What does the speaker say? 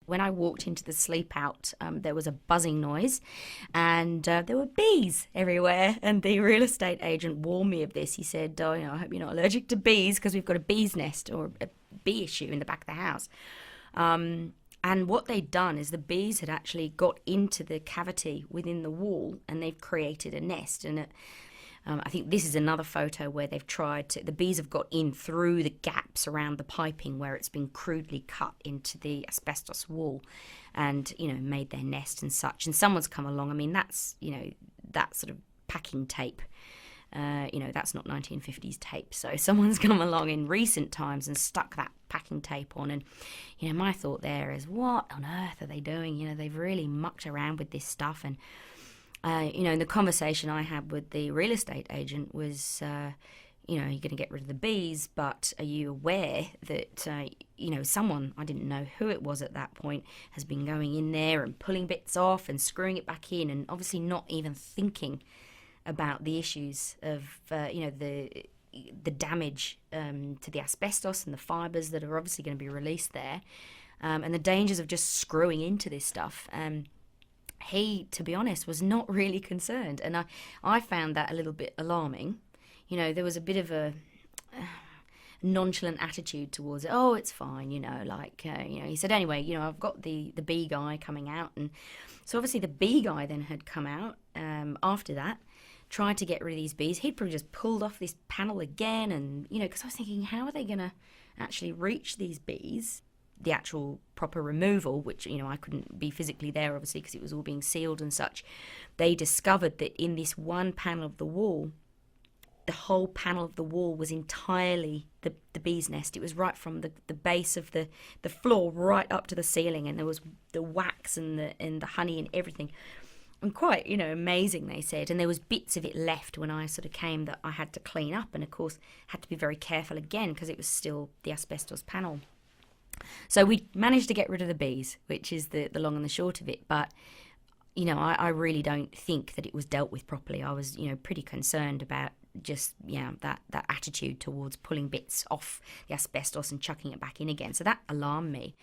When I walked into the sleep out, there was a buzzing noise and there were bees everywhere. And the real estate agent warned me of this. He said, oh, I hope you're not allergic to bees because we've got a bee's nest or a bee issue in the back of the house. And what they'd done is the bees had actually got into the cavity within the wall and they've created a nest. And I think this is another photo where they've tried to, the bees have got in through the gaps around the piping where it's been crudely cut into the asbestos wall and, made their nest and such. And someone's come along. I mean, that's, that sort of packing tape. That's not 1950s tape. So someone's come along in recent times and stuck that packing tape on. And, my thought there is, what on earth are they doing? They've really mucked around with this stuff. And, the conversation I had with the real estate agent was, you're going to get rid of the bees, but are you aware that, someone, I didn't know who it was at that point, has been going in there and pulling bits off and screwing it back in and obviously not even thinking about the issues of, the damage to the asbestos and the fibres that are obviously going to be released there, and the dangers of just screwing into this stuff. He, to be honest, was not really concerned. And I found that a little bit alarming. There was a bit of a nonchalant attitude towards it. Oh, it's fine, he said, anyway, I've got the bee guy coming out. And so obviously the bee guy then had come out after that, tried to get rid of these bees. He'd probably just pulled off this panel again. And, because I was thinking, how are they going to actually reach these bees? The actual proper removal, which, I couldn't be physically there, obviously, because it was all being sealed and such. They discovered that in this one panel of the wall, the whole panel of the wall was entirely the bee's nest. It was right from the base of the floor right up to the ceiling, and there was the wax and the honey and everything. And quite, amazing, they said. And there was bits of it left when I sort of came that I had to clean up, and of course had to be very careful again because it was still the asbestos panel. So we managed to get rid of the bees, which is the long and the short of it. But, I really don't think that it was dealt with properly. I was, pretty concerned about just, that attitude towards pulling bits off the asbestos and chucking it back in again. So that alarmed me.